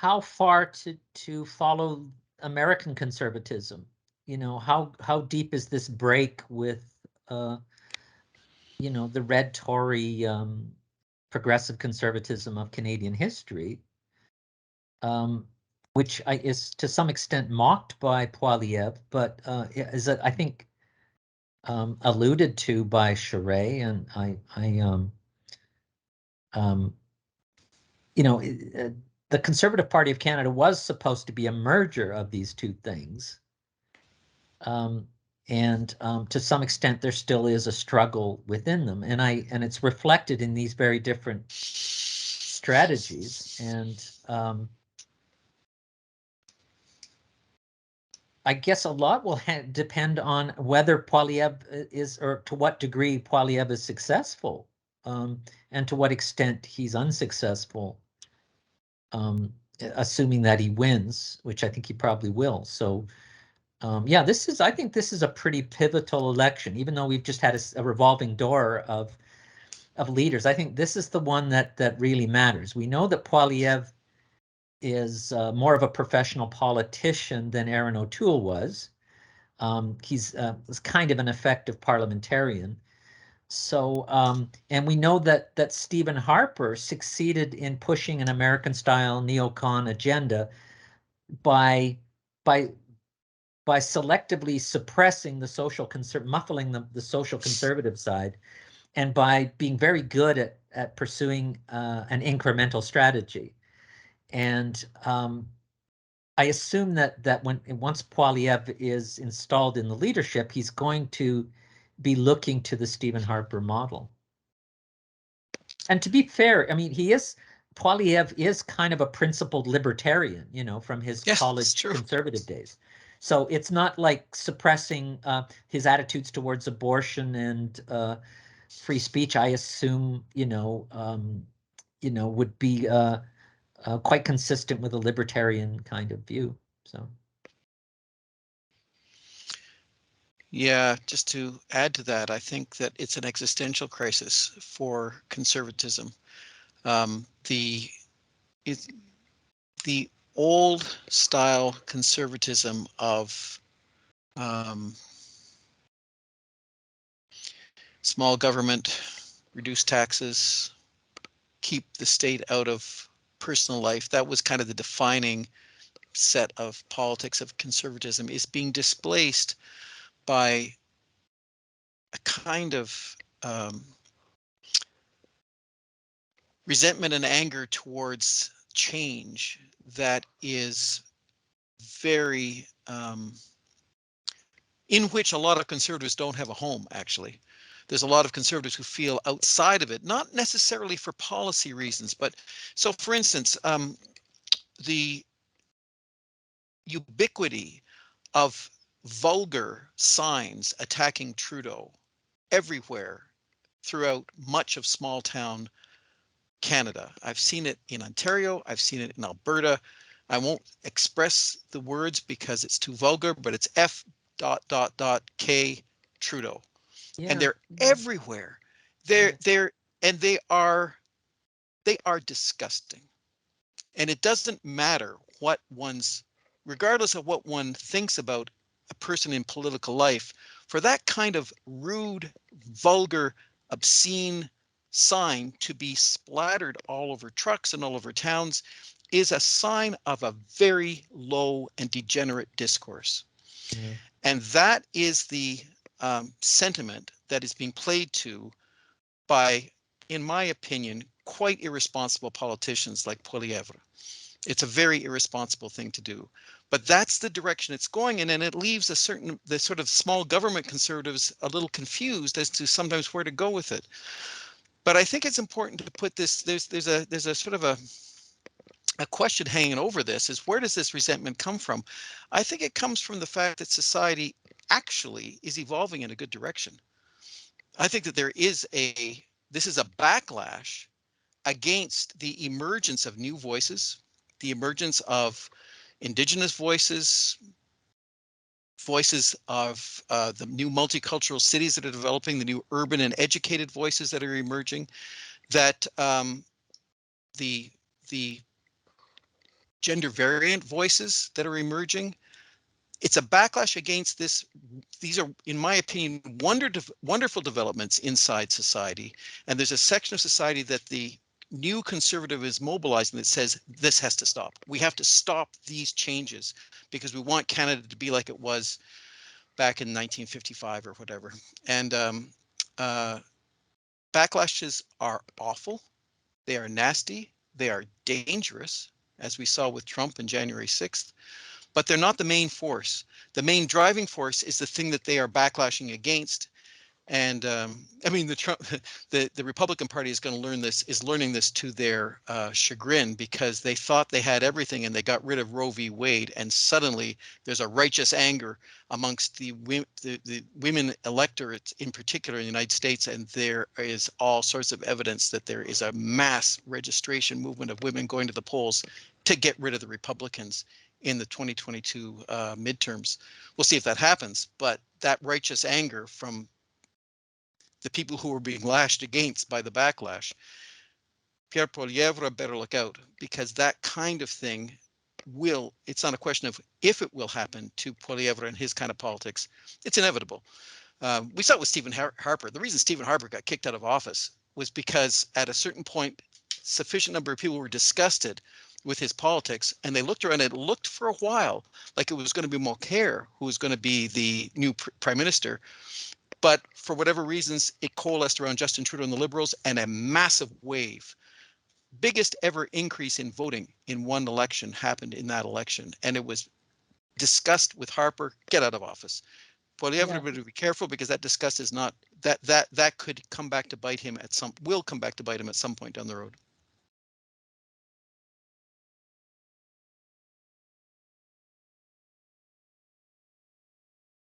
how far to follow American conservatism? How deep is this break with the red Tory progressive conservatism of Canadian history, which is to some extent mocked by Poilievre, but is I think alluded to by Charest, and the Conservative Party of Canada was supposed to be a merger of these two things. And to some extent, there still is a struggle within them, and it's reflected in these very different strategies. And I guess a lot will depend on whether Poilievre is, or to what degree Poilievre is successful, and to what extent he's unsuccessful, assuming that he wins, which I think he probably will. So. Yeah, I think this is a pretty pivotal election, even though we've just had a revolving door of leaders. I think this is the one that really matters. We know that Poilievre is more of a professional politician than Erin O'Toole was. He's kind of an effective parliamentarian. So, and we know that Stephen Harper succeeded in pushing an American-style neocon agenda by selectively suppressing the muffling the social conservative side, and by being very good at pursuing an incremental strategy. And I assume that once Poilievre is installed in the leadership, he's going to be looking to the Stephen Harper model. And to be fair, I mean, Poilievre is kind of a principled libertarian, from his college conservative days. So it's not like suppressing his attitudes towards abortion and free speech. I assume, would be quite consistent with a libertarian kind of view. So. Yeah, just to add to that, I think that it's an existential crisis for conservatism. The old style conservatism of small government, reduce taxes, keep the state out of personal life, that was kind of the defining set of politics of conservatism, is being displaced by a kind of resentment and anger towards change that is very, in which a lot of conservatives don't have a home, actually. There's a lot of conservatives who feel outside of it, not necessarily for policy reasons, but so for instance, the ubiquity of vulgar signs attacking Trudeau everywhere throughout much of small town Canada. I've seen it in Ontario, I've seen it in Alberta. I won't express the words because it's too vulgar, but it's F.K. Trudeau. Yeah. And they're everywhere. They are disgusting. And it doesn't matter what regardless of what one thinks about a person in political life, for that kind of rude, vulgar, obscene sign to be splattered all over trucks and all over towns is a sign of a very low and degenerate discourse. Mm. And that is the sentiment that is being played to by, in my opinion, quite irresponsible politicians like Poilievre. It's a very irresponsible thing to do, but that's the direction it's going in, and it leaves the sort of small government conservatives a little confused as to sometimes where to go with it. But I think it's important to put this. There's a sort of a question hanging over this: is where does this resentment come from? I think it comes from the fact that society actually is evolving in a good direction. I think that this is a backlash against the emergence of new voices, the emergence of Indigenous voices of the new multicultural cities that are developing, the new urban and educated voices that are emerging, that the gender variant voices that are emerging. It's a backlash against this. These are, in my opinion, wonderful developments inside society. And there's a section of society that the new conservative is mobilizing that says this has to stop. We have to stop these changes because we want Canada to be like it was back in 1955 or whatever. And backlashes are awful. They are nasty. They are dangerous, as we saw with Trump in January 6th. But they're not the main force. The main driving force is the thing that they are backlashing against. And I mean, the Republican Party is going to learning this to their chagrin, because they thought they had everything and they got rid of Roe v. Wade, and suddenly there's a righteous anger amongst the women electorates in particular in the United States, and there is all sorts of evidence that there is a mass registration movement of women going to the polls to get rid of the Republicans in the 2022 midterms. We'll see if that happens, but that righteous anger from the people who are being lashed against by the backlash, Pierre Poilievre better look out, because that kind of thing will, it's not a question of if it will happen to Poilievre and his kind of politics, it's inevitable. We saw it with Stephen Harper. The reason Stephen Harper got kicked out of office was because at a certain point, sufficient number of people were disgusted with his politics, and they looked around, and it looked for a while like it was going to be Mulcair who was going to be the new prime minister. But for whatever reasons, it coalesced around Justin Trudeau and the Liberals, and a massive wave, biggest ever increase in voting in one election happened in that election. And it was discussed with Harper, get out of office. Poilievre would be careful, because that disgust is not, that could come back to bite him will come back to bite him at some point down the road.